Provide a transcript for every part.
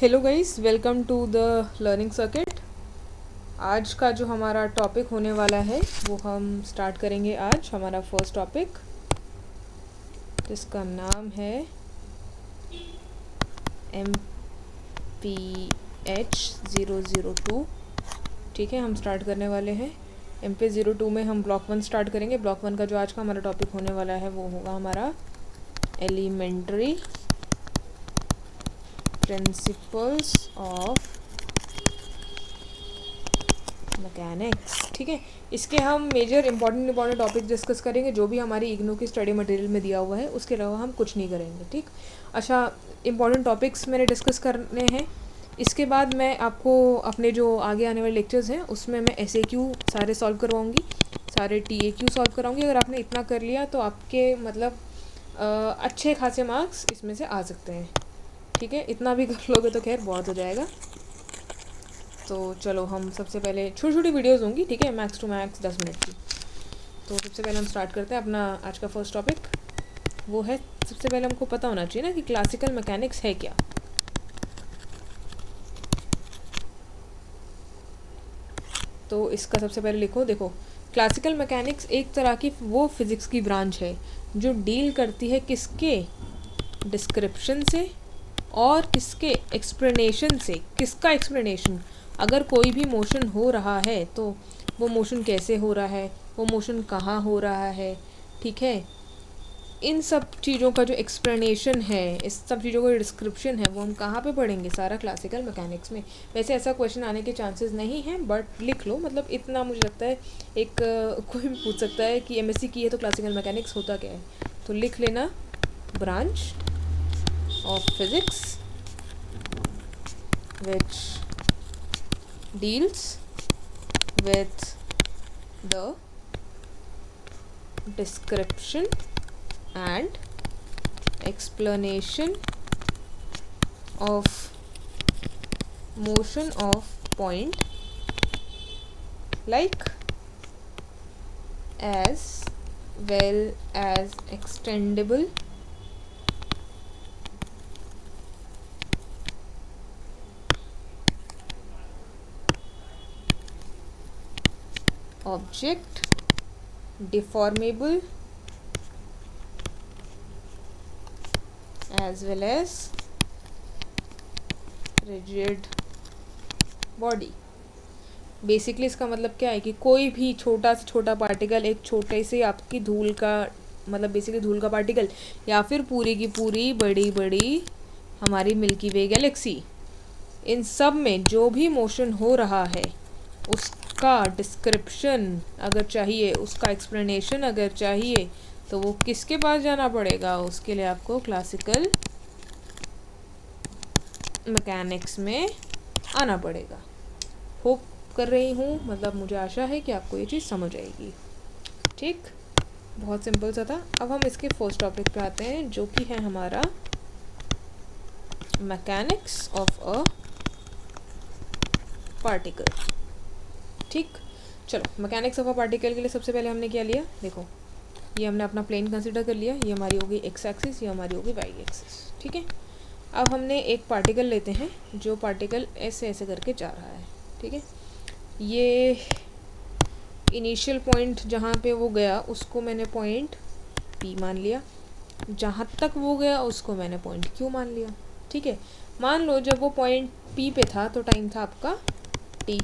Hello guys, welcome to the learning circuit. आज का जो हमारा टॉपिक होने वाला है वो हम स्टार्ट करेंगे। आज हमारा फर्स्ट टॉपिक जिसका नाम है MPH002। ठीक है, हम स्टार्ट करने वाले हैं MP02 में। हम ब्लॉक 1 स्टार्ट करेंगे। ब्लॉक 1 का जो आज का हमारा टॉपिक होने वाला है वो होगा हमारा एलिमेंट्री प्रिंसिपल्स ऑफ मैकेनिक्स। ठीक है, इसके हम मेजर इंपॉर्टेंट टॉपिक डिस्कस करेंगे जो भी हमारी इग्नू की स्टडी मटेरियल में दिया हुआ है। उसके अलावा हम कुछ नहीं करेंगे। ठीक, अच्छा, इंपॉर्टेंट टॉपिक्स मैंने डिस्कस करने हैं। इसके बाद मैं आपको अपने जो आगे आने वाले लेक्चर्स हैं उसमें मैं SAQ सारे सॉल्व करवाऊँगी, सारे TAQ सॉल्व कराऊँगी। अगर आपने इतना कर लिया तो आपके मतलब अच्छे खासे मार्क्स इसमें से आ सकते हैं। ठीक है, इतना भी कर लोगे तो खैर बहुत हो जाएगा। तो चलो, हम सबसे पहले छोटी छोटी वीडियोज़ होंगी, ठीक है, मैक्स टू मैक्स 10 मिनट की। तो सबसे पहले हम स्टार्ट करते हैं अपना आज का फर्स्ट टॉपिक। वो है, सबसे पहले हमको पता होना चाहिए ना कि क्लासिकल मैकेनिक्स है क्या। तो इसका सबसे पहले देखो, क्लासिकल मैकेनिक्स एक तरह की वो फिज़िक्स की ब्रांच है जो डील करती है किसके डिस्क्रिप्शन से और किसके एक्सप्लेनेशन से। किसका एक्सप्लेनेशन? अगर कोई भी मोशन हो रहा है तो वो मोशन कैसे हो रहा है, वो मोशन कहाँ हो रहा है, ठीक है, इन सब चीज़ों का जो एक्सप्लेनेशन है, इस सब चीज़ों का डिस्क्रिप्शन है, वो हम कहाँ पे पढ़ेंगे? सारा क्लासिकल मैकेनिक्स में। वैसे ऐसा क्वेश्चन आने के चांसेस नहीं हैं, बट लिख लो, मतलब इतना मुझे लगता है। एक कोई भी पूछ सकता है कि MSc की है तो क्लासिकल मैकेनिक्स होता क्या है, तो लिख लेना, branch of physics which deals with the description and explanation of motion of point like as well as extendable object, deformable as well as rigid body। Basically इसका मतलब क्या है कि कोई भी छोटा से छोटा पार्टिकल, एक छोटे से आपकी धूल का, मतलब बेसिकली धूल का पार्टिकल, या फिर पूरी की पूरी बड़ी बड़ी हमारी मिल्की वे गैलेक्सी, इन सब में जो भी मोशन हो रहा है उसका डिस्क्रिप्शन अगर चाहिए, उसका एक्सप्लेनेशन अगर चाहिए, तो वो किसके पास जाना पड़ेगा? उसके लिए आपको क्लासिकल मैकेनिक्स में आना पड़ेगा। होप कर रही हूँ, मतलब मुझे आशा है कि आपको ये चीज़ समझ आएगी। ठीक, बहुत सिंपल सा था। अब हम इसके फर्स्ट टॉपिक पे आते हैं जो कि है हमारा मैकेनिक्स ऑफ अ पार्टिकल। ठीक, चलो, मैकेनिक्स ऑफ अ पार्टिकल के लिए सबसे पहले हमने क्या लिया? देखो, ये हमने अपना प्लेन कंसिडर कर लिया। ये हमारी होगी एक्स एक्सिस, ये हमारी होगी वाई एक्सिस। ठीक है, अब हमने एक पार्टिकल लेते हैं जो पार्टिकल ऐसे ऐसे करके जा रहा है। ठीक है, ये इनिशियल पॉइंट जहाँ पे वो गया उसको मैंने पॉइंट P मान लिया, जहाँ तक वो गया उसको मैंने पॉइंट Q मान लिया। ठीक है, मान लो जब वो पॉइंट P पे था तो टाइम था आपका T।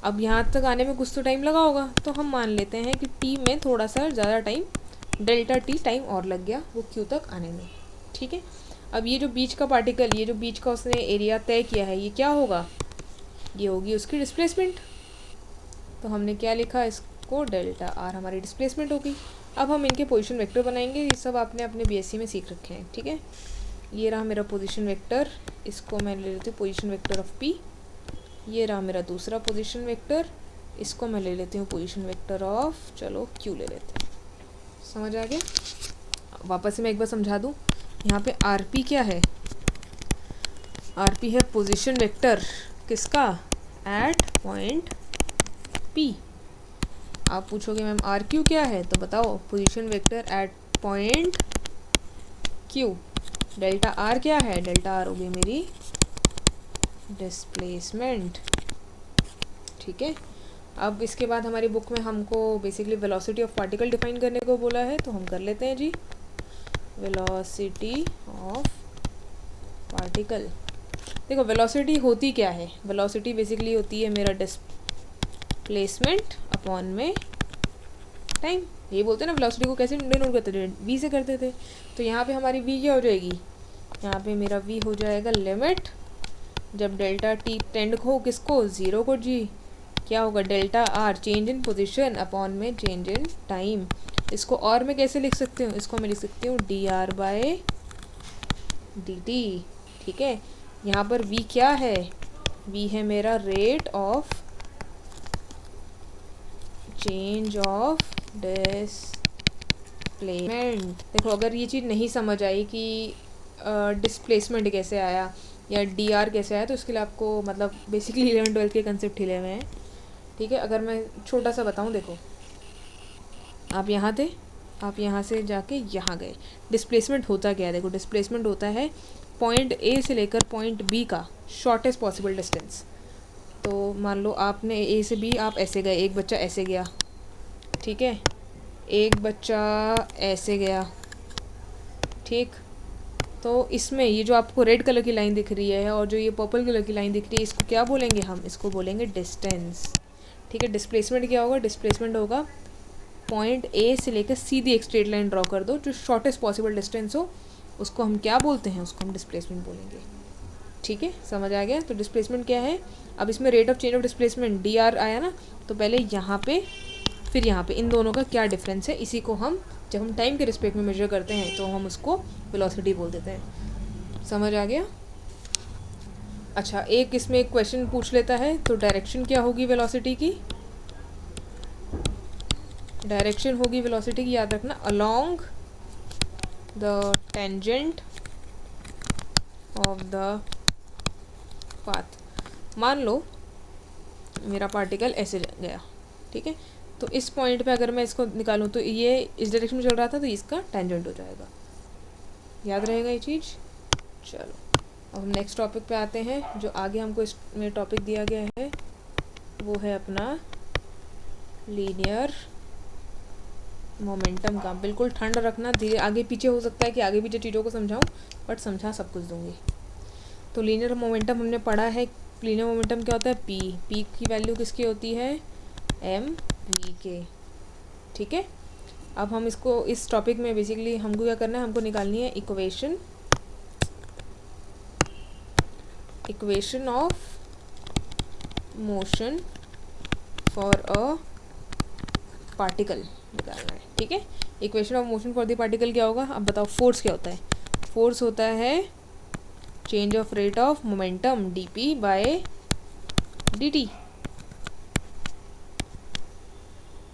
अब यहाँ तक आने में कुछ तो टाइम लगा होगा, तो हम मान लेते हैं कि T में थोड़ा सा ज़्यादा टाइम, डेल्टा T टाइम और लग गया वो Q तक आने में। ठीक है, अब ये जो बीच का पार्टिकल, ये जो बीच का उसने एरिया तय किया है, ये क्या होगा? ये होगी उसकी डिस्प्लेसमेंट। तो हमने क्या लिखा इसको? डेल्टा R हमारी डिस्प्लेसमेंट होगी। अब हम इनके पोजीशन वेक्टर बनाएंगे। ये सब आपने अपने BSc में सीख रखे हैं। ठीक है, ये रहा मेरा पोजीशन वेक्टर, इसको मैं ले लेती हूँ पोजीशन वेक्टर ऑफ P। ये रहा मेरा दूसरा पोजीशन वेक्टर, इसको मैं ले लेती हूँ पोजीशन वेक्टर ऑफ, चलो Q ले लेते हैं। समझ आ गया? वापस से मैं एक बार समझा दूँ। यहाँ पे RP क्या है? RP है पोजीशन वेक्टर किसका? At point P। आप पूछोगे मैम RQ क्या है, तो बताओ, position vector at point Q। Delta R क्या है? डेल्टा R होगी मेरी डिस्प्लेसमेंट। ठीक है, अब इसके बाद हमारी बुक में हमको basically velocity of particle define करने को बोला है, तो हम कर लेते हैं जी। वेलोसिटी ऑफ पार्टिकल, देखो वेलोसिटी होती क्या है, वेलोसिटी बेसिकली होती है मेरा डिस्प्लेसमेंट अपॉन में टाइम। ये बोलते हैं ना वेलोसिटी को कैसे डिनोट करते थे, वी से करते थे। तो यहाँ पे हमारी वी क्या हो जाएगी, यहाँ पे मेरा वी हो जाएगा लिमिट जब डेल्टा टी टेंड हो किसको, ज़ीरो को जी, क्या होगा delta R change in position upon में चेंज इन टाइम। इसको और में कैसे लिख सकती हूँ, इसको मैं लिख सकती हूँ D R by D T. ठीक है, यहाँ पर v क्या है, v है मेरा rate of change of displacement. देखो अगर ये चीज़ नहीं समझ आई कि डिस्प्लेसमेंट कैसे आया या dr कैसे आया, तो इसके लिए आपको मतलब बेसिकली 11-12 के कंसेप्ट हिले हुए हैं। ठीक है, अगर मैं छोटा सा बताऊँ, देखो आप यहाँ थे, आप यहाँ से जाके यहाँ गए, डिस्प्लेसमेंट होता क्या है, देखो डिस्प्लेसमेंट होता है पॉइंट ए से लेकर पॉइंट बी का शॉर्टेस्ट पॉसिबल डिस्टेंस। तो मान लो आपने ए से बी आप ऐसे गए, एक बच्चा ऐसे गया, ठीक है, एक बच्चा ऐसे गया, ठीक। तो इसमें ये जो आपको रेड कलर की लाइन दिख रही है और जो ये पर्पल कलर की लाइन दिख रही है, इसको क्या बोलेंगे हम, इसको बोलेंगे डिस्टेंस। ठीक है, डिस्प्लेसमेंट क्या होगा, डिस्प्लेसमेंट होगा पॉइंट ए से लेकर सीधी एक स्ट्रेट लाइन ड्रॉ कर दो, जो शॉर्टेस्ट पॉसिबल डिस्टेंस हो, उसको हम क्या बोलते हैं, उसको हम डिस्प्लेसमेंट बोलेंगे। ठीक है, समझ आ गया। तो डिस्प्लेसमेंट क्या है, अब इसमें rate of change of displacement D R आया ना, तो पहले यहाँ पे फिर यहाँ पे इन दोनों का क्या डिफरेंस है, इसी को हम जब हम टाइम के रिस्पेक्ट में मेजर करते हैं तो हम उसको वेलोसिटी बोल देते हैं। समझ आ गया। अच्छा, एक इसमें एक क्वेश्चन पूछ लेता है, तो डायरेक्शन क्या होगी वेलोसिटी की, डायरेक्शन होगी वेलोसिटी की, याद रखना, along the tangent of the path. मान लो मेरा पार्टिकल ऐसे गया, ठीक है, तो इस पॉइंट पे अगर मैं इसको निकालूं तो ये इस डायरेक्शन में चल रहा था, तो इसका टेंजेंट हो जाएगा। याद रहेगा ये चीज़। चलो अब हम नेक्स्ट टॉपिक पे आते हैं। जो आगे हमको इसमें टॉपिक दिया गया है वो है अपना लीनियर मोमेंटम का। बिल्कुल ठंड रखना, धीरे आगे पीछे हो सकता है कि आगे पीछे चीज़ों को समझाऊं, बट समझा सब कुछ दूंगी। तो लीनियर मोमेंटम हमने पढ़ा है, लीनियर मोमेंटम क्या होता है, पी की वैल्यू किसकी होती है, एम वी के। ठीक है, अब हम इसको इस टॉपिक में बेसिकली हमको क्या करना है, हमको निकालनी है equation of motion for a particle निकालना है। ठीक है, equation of motion for the particle क्या होगा, अब बताओ फोर्स क्या होता है, फोर्स होता है change of rate of momentum D P by D T.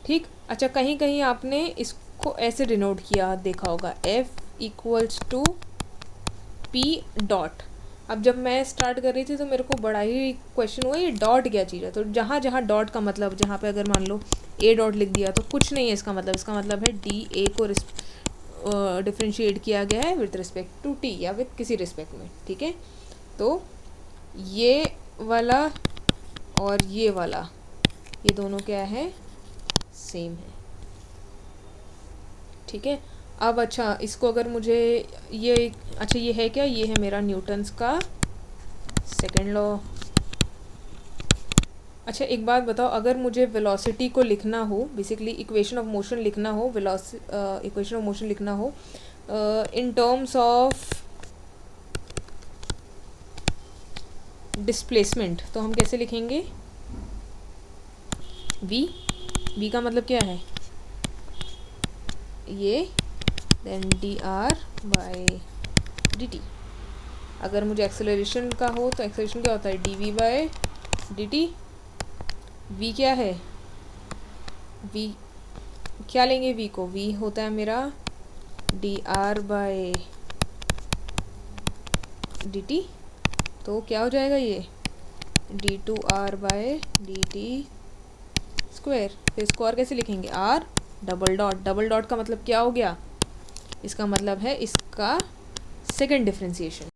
ठीक, अच्छा कहीं कहीं आपने इसको ऐसे डिनोट किया देखा होगा, F equals to P dot. अब जब मैं स्टार्ट कर रही थी तो मेरे को बड़ा ही क्वेश्चन हुआ ये डॉट क्या चीज़ है। तो जहाँ जहाँ डॉट का मतलब, जहाँ पे अगर मान लो ए डॉट लिख दिया तो कुछ नहीं है इसका मतलब, इसका मतलब है डी ए को डिफ्रेंशिएट किया गया है विथ रिस्पेक्ट टू टी या विथ किसी रिस्पेक्ट में। ठीक है, तो ये वाला और ये वाला, ये दोनों क्या है, सेम है। ठीक है, अब अच्छा इसको अगर मुझे ये, अच्छा ये है क्या, ये है मेरा न्यूटन्स का सेकंड लॉ। अच्छा एक बात बताओ, अगर मुझे वेलोसिटी को लिखना हो, बेसिकली इक्वेशन ऑफ मोशन लिखना हो, इक्वेशन ऑफ मोशन लिखना हो इन टर्म्स ऑफ डिस्प्लेसमेंट, तो हम कैसे लिखेंगे, v का मतलब क्या है, ये then D R by D T. अगर मुझे एक्सेलरेशन का हो तो एक्सेलरेशन क्या होता है, D V by D T. V क्या है, वी क्या लेंगे, वी को, वी होता है मेरा D R by D T. तो क्या हो जाएगा ये D two R by D T square. फिर इसको और कैसे लिखेंगे, R double dot, double dot का मतलब क्या हो गया, इसका मतलब है इसका सेकंड डिफरेंशिएशन।